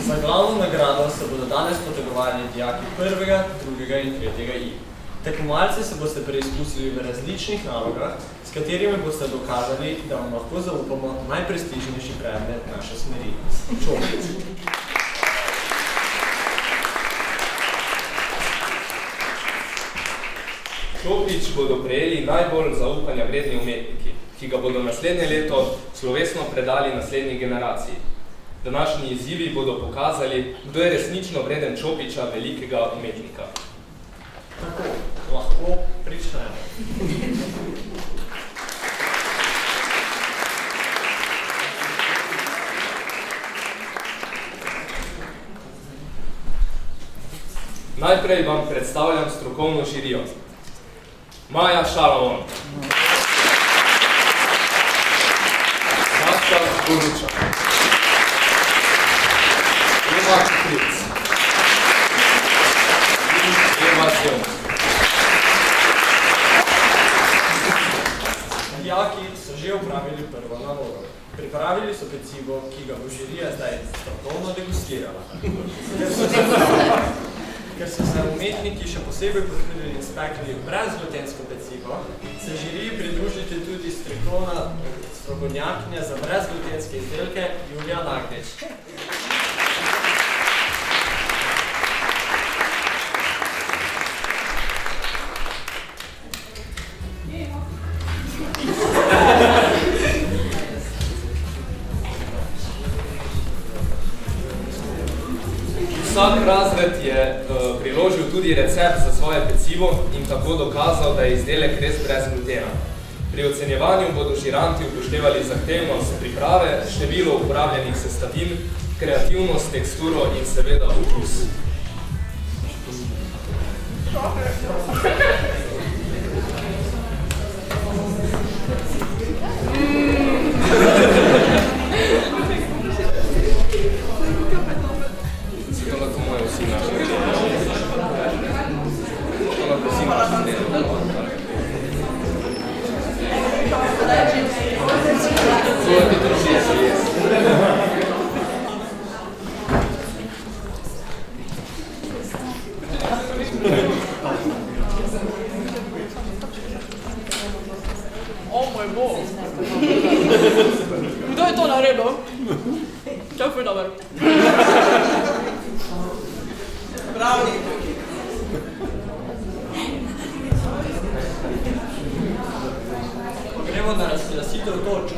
Za glavno nagrado se bodo danes potegovali dijaki 1., 2. in 3. I. Tekmovalci se boste preizkusili v različnih nalogah, s katerimi boste dokazali, da vam lahko zaupamo najprestižnejši predmet naše smeri – čopič. Čopič bodo prejeli najbolj zaupanja vredni umetniki, ki ga bodo naslednje leto slovesno predali naslednji generaciji. Današnji izzivi bodo pokazali, kdo je resnično vreden čopiča velikega umetnika. Tako, lahko pričnemo. Najprej vam predstavljam strokovno žirijo. Maja Šalamon. Nastja Goriča. Eva Kupric. Eva Sjom. Dijaki so že upravili prvo nalogo. Pripravili so pecivo, ki ga bo žirija zdaj strokovno degustirala. Ker so se umetniki še posebej potrudili in spekli brezglutensko pecivo, se žiriji pridružite tudi strokovnjakinja za brezglutenske izdelke Julija Nagdič. Vsak razred je priložil tudi recept za svoje pecivo in tako dokazal, da je izdelek res brez glutena. Pri ocenjevanju bodo žiranti upoštevali zahtevnost priprave, število uporabljenih sestavin, kreativnost, teksturo in seveda okus. O moj bog! Kdo je to naredil? Čau, ful dober. Pravi. Gremo na razglasitev točk.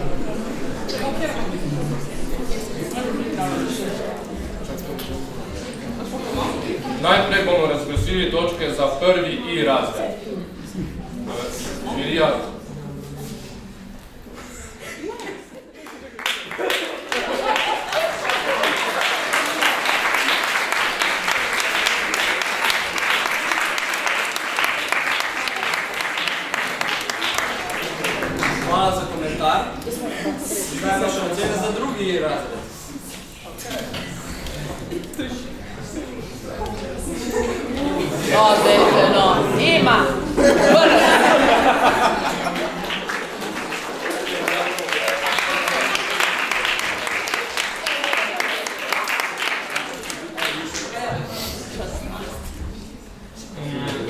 Najprej bomo razglasili točke za prvi I razred. Žirija. Hvala za komentar. Zdaj pa še ocene za drugi razred. No, dejte, no. Ima!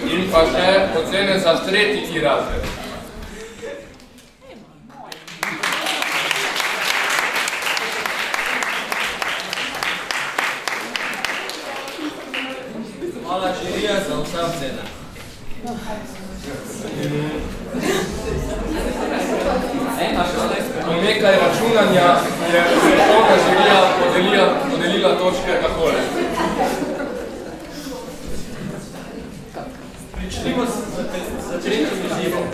In pa še ocene za tretji I razred. Hvala žirija za vse ocene. Po nekaj računanja je strokovna žirija podelila točke takole. Pričnimo za tretjim izzivom.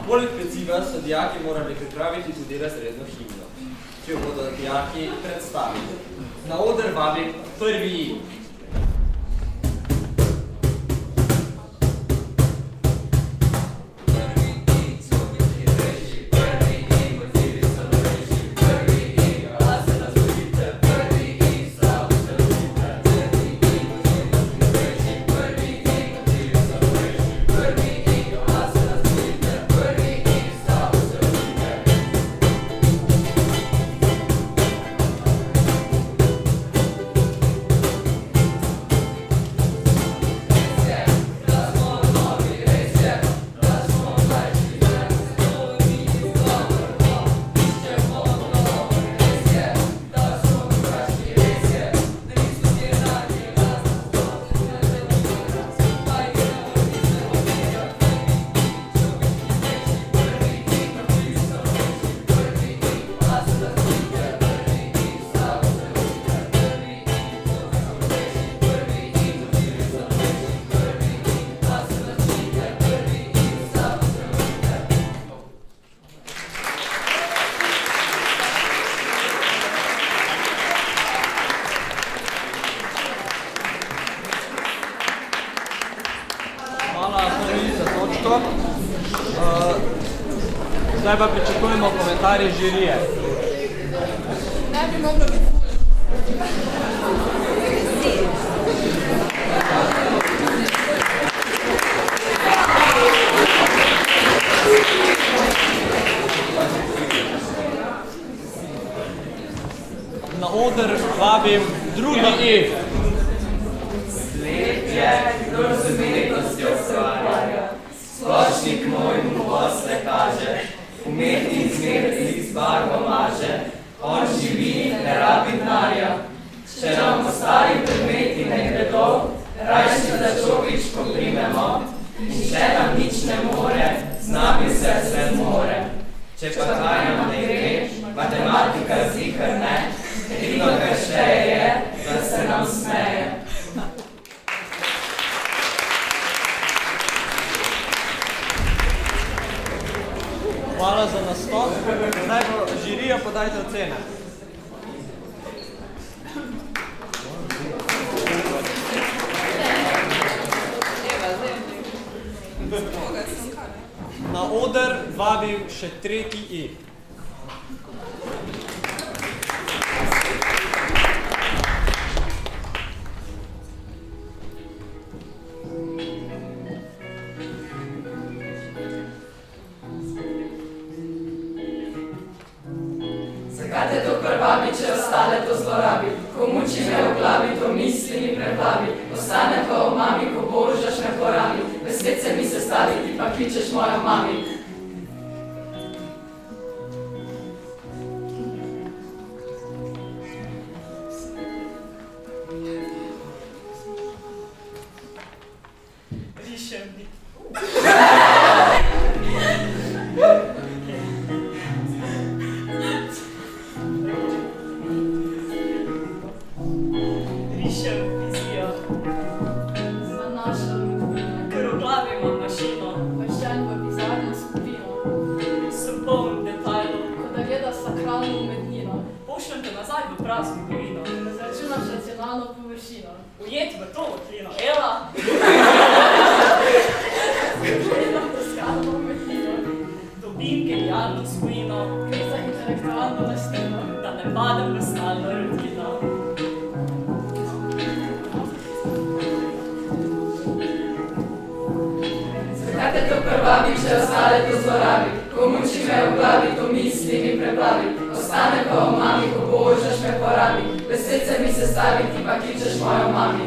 Poleg peciva so dijaki morali pripraviti tudi razredno himno, ki jo bodo dijaki predstavili. Na oder vabim prvi I. Zdaj pa pričakujemo komentarje žirije. Ne bi moglo biti. Na oder vabim drugi I. Slep je, kdor z umetnostjo se ukvarja, splošnik moj mu posle kaže, umetnik zmernih z barvo maže, on živi, ne rabi denarja. Če nam ostali predmeti ne gredo, rajši za čopičko primemo, in če nam nič ne more, z nami se svet more. Če pa kaj nam ne gre, matematika zikar ne, edino kar šteje je, da se nam smeje. Hvala za nastop. Zdaj bo žirija, podajte ocene. Na oder vabim še tretji I. Zakaj te to prvabi, če ostale to zlorabi? Ko muči me v glavi, to misli mi preplavi. Ostane pa v mami, ko božaš me porabi. Ves svet se mi sestavi, ti pa kličeš mojo mami. Rišem biti. Rišem vizijo. Za našo rodbino. Ker v glavi imam mašino. Vaščan v bizarno skupino. Sem poln detajlov. Ko da gledaš sakralno umetnino. Pošljem te nazaj v prazno dolino. Zračunaš racionalno površino. Ujet v to votlino. Ela! Gledam toskalno umetnino. Dobim genialno spojino. Gre za intelektualno lastnino. Da ne padem v stalno rutino. Zakaj te to prvabi, če ostale to zlorabi? Ko muči me v glavi, to misli mi preplavi. Ostane pa v mami, ko božaš me porabi. Ves svet se mi sestavi, ti pa kličeš mojo mami.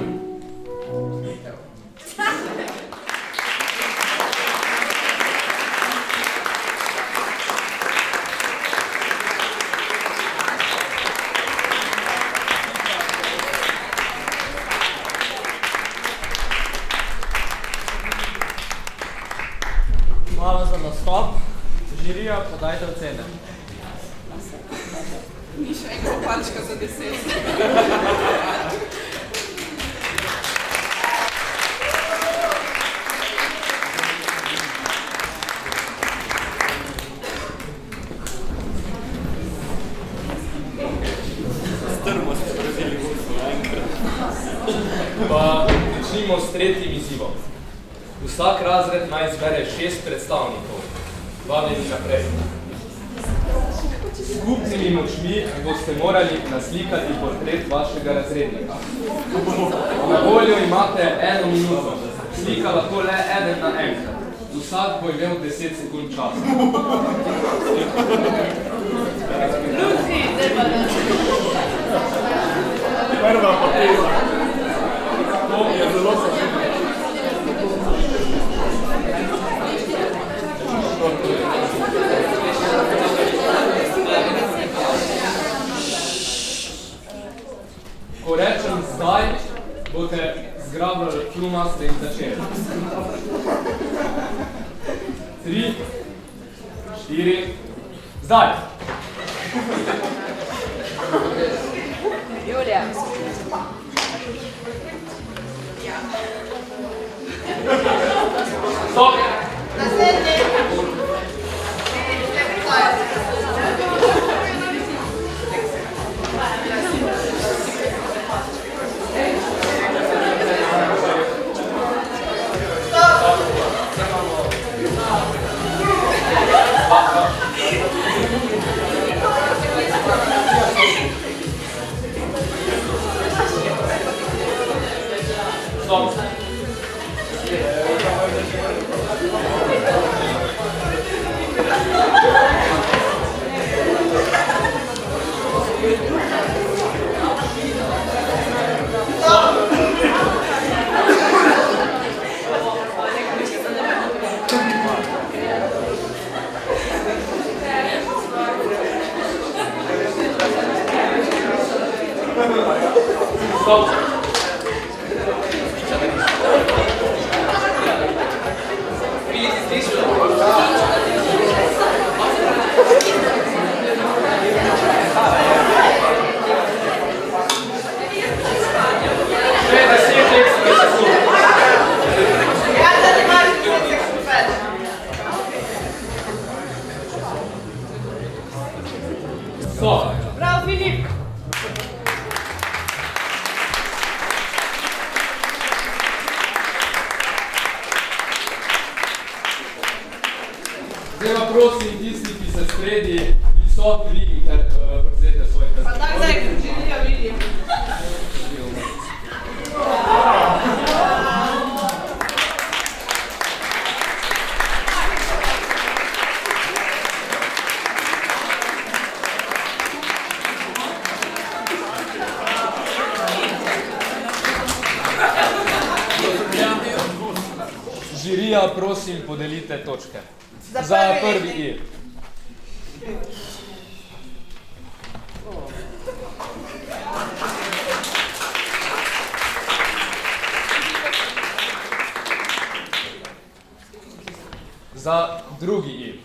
Hvala za nastop. Žirija, podajte ocene. Ni še enega palčka za 10. Pa začnimo s tretjim izzivom. Vsak razred naj izbere 6 predstavnikov. Vabljeni naprej. S skupnimi močmi boste morali naslikati portret vašega razrednika. Na voljo imate 1 minuto. Slika lahko le eden na enkrat. Vsak bo imel 10 sekund časa. Luci, zdaj pa da. Prva poteza. To je zelo Ko rečem zdaj, boste zgrabljali flumaste in začeli. 3, 4, zdaj! Julija. Stop! Stop. Stop. Bravo, Filip! Zdaj pa prosim tisti, ki se sredi visok dvignite, prevzete svoj Pa tako zdaj, ker želijo vidim. Žirija, prosim, podelite točke. Za prvi I. Za drugi I.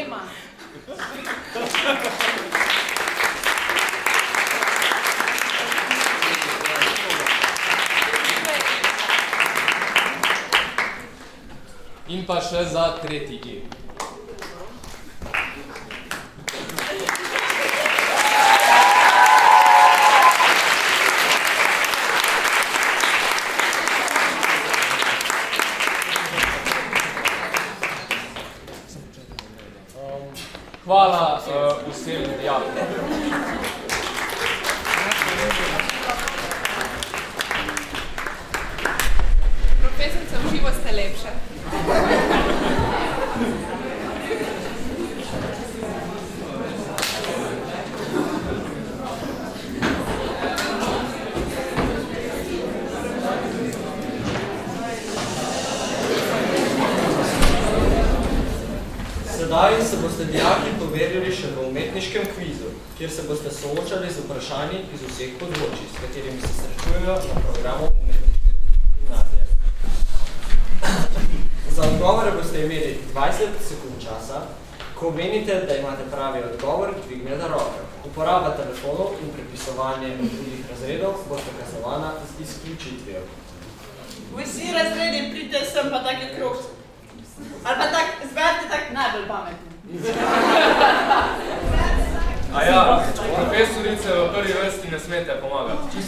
Ema. In pa še za tretji I. Hvala vsem dijakom. Profesorica, v živo ste lepše. Sedaj se boste dijaki poverili še v umetniškem kvizu, kjer se boste soočali z vprašanji iz vseh področij, s katerimi se srečujejo na programu umetniške gimnazije. Za odgovore boste imeli 20 sekund časa. Ko menite, da imate pravi odgovor, dvignete roke. Uporaba telefonov in prepisovanje drugih razredov boste kaznovana z izključitvijo. Vsi razredi pridite sem pa take krog. Ali pa tak, zberite tak najbolj pametni. A ja, profesorice v prvi vrsti ne smete pomagati.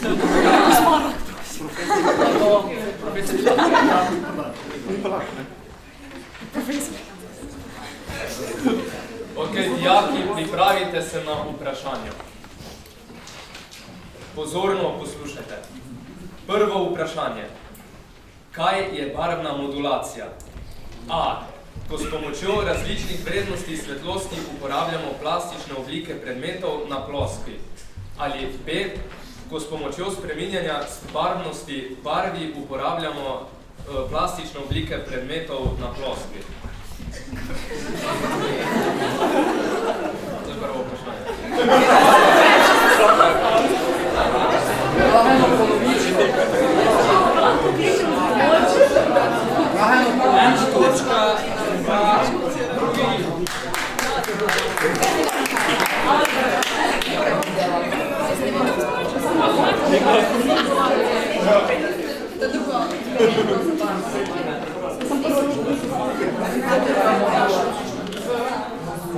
Ok, dijaki, pripravite se na vprašanje. Pozorno poslušajte. Prvo vprašanje. Kaj je barvna modulacija? A. Ko s pomočjo različnih vrednosti svetlosti uporabljamo plastične oblike predmetov na ploskvi. Ali B. Ko s pomočjo spreminjanja barvnosti barvi uporabljamo plastične oblike predmetov na ploskvi. To je prvo vprašanje.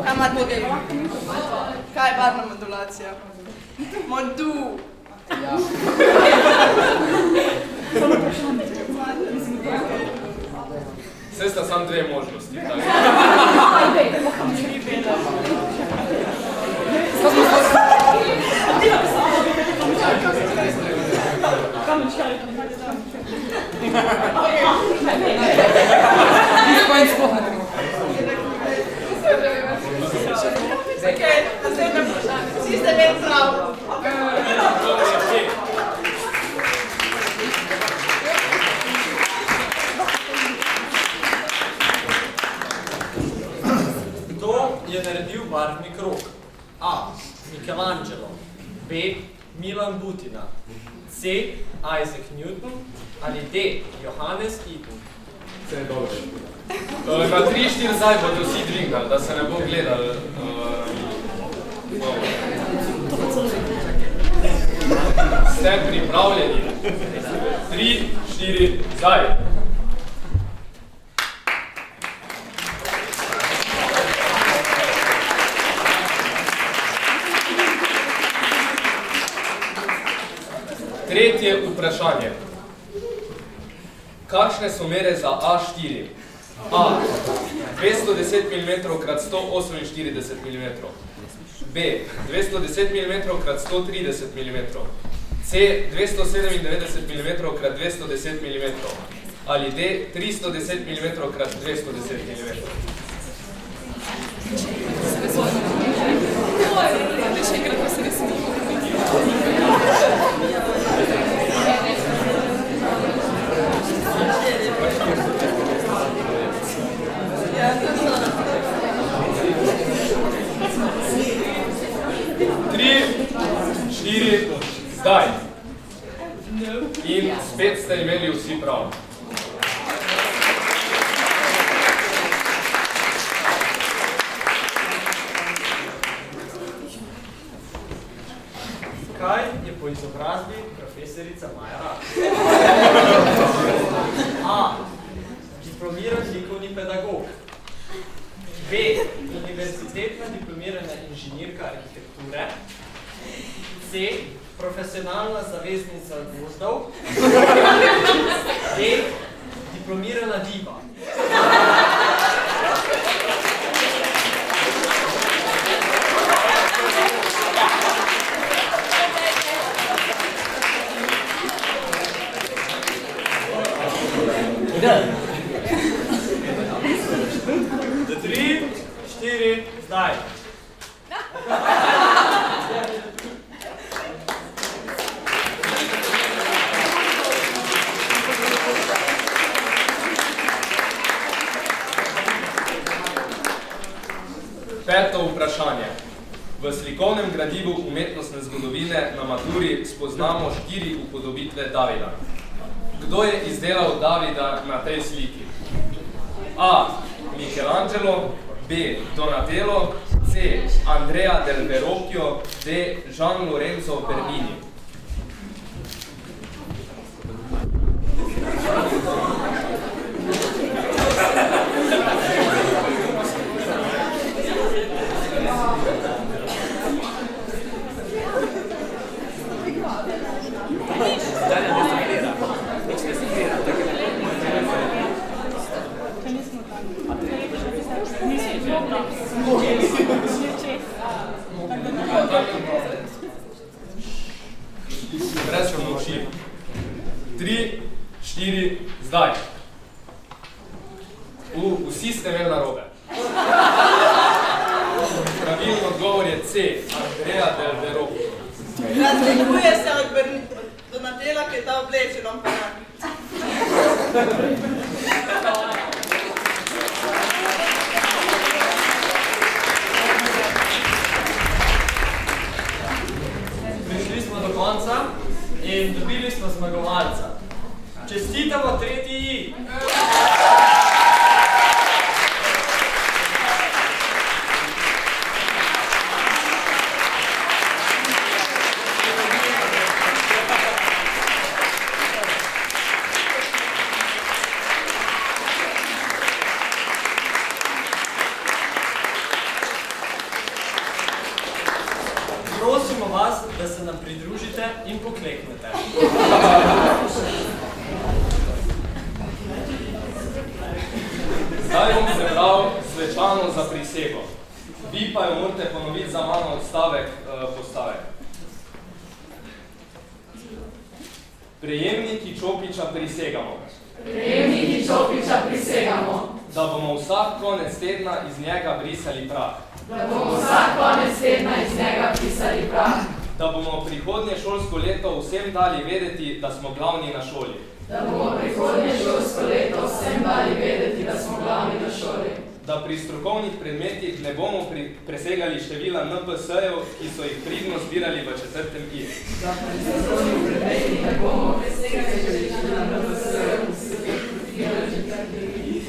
Kaj ima tudi? Kaj je barvna modulacija? Modu. Vse sta samo dve možnosti. Kaj Kdo je naredil barvni krog? A. Michelangelo. B. Milan Butina. C. Isaac Newton. Ali D. Johannes Eden. Vse je dobro. Na 3-4 zdaj bodo vsi dvignali, da se ne bo gledali. Ste pripravljeni? 3, 4, zdaj. Tretje vprašanje. Kakšne so mere za A4? A. 210 mm x 148 mm. B. 210 mm x 130 mm. C. 297 mm x 210 mm. Ali D. 310 mm x 210 mm. Zdaj. In spet ste imeli vsi prav. Kaj je po izobrazbi profesorica Maja Rad? A. Diplomiran likovni pedagog. B. Univerzitetna diplomirana inženirka arhitekture. C. Profesionalna zaveznica gozdov. D. Diplomirana diva. Za 3, 4, zdaj. Peto vprašanje. V slikovnem gradivu umetnostne zgodovine na maturi spoznamo 4 upodobitve Davida. Kdo je izdelal Davida na tej sliki? A. Michelangelo. B. Donatello. C. Andrea del Verrocchio. D. Gian Lorenzo Bernini. Brez pomoči. 3, 4, zdaj. Vsi ste imeli narobe. Pravilni odgovor je C. Andrea del Verrocchio. Razlikuje se od Donatella, ki je ta oblečen, pa ne. Prišli smo do konca in dobili smo zmagovalca. Čestitamo tretji! Prosimo vas, da se nam pridružite in pokleknete. Zdaj bom prebral svečano za prisego. Vi pa jo morate ponoviti za mano odstavek postavek. Prejemniki Čopiča prisegamo. Prejemniki Čopiča prisegamo, Da bomo vsak konec tedna iz njega brisali prah. da bomo vsak konec tedna iz njega pisali prah, Da bomo prihodnje šolsko leto vsem dali vedeti, da smo glavni na šoli. da bomo prihodnje šolsko leto vsem dali vedeti, da smo glavni na šoli, da pri strokovnih predmetih ne bomo presegali števila NPS-jev, ki so jih pridno zbirali v 4. I. Da pri strokovnih predmetih ne bomo presegali števila NPS-jev, ki so jih zbirali v 4. I.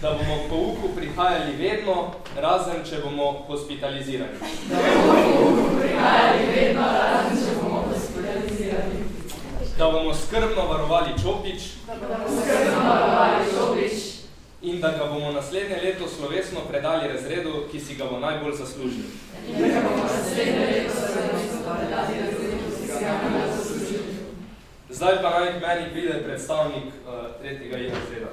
Da bomo k pouku prihajali vedno, razen če bomo hospitalizirani. Da bomo k pouku prihajali vedno, razen če bomo hospitalizirani. Da bomo skrbno varovali čopič. In da ga bomo naslednje leto slovesno predali razredu, ki si ga bo najbolj zaslužil. Zdaj pa naj k meni pride predstavnik 3. I razreda.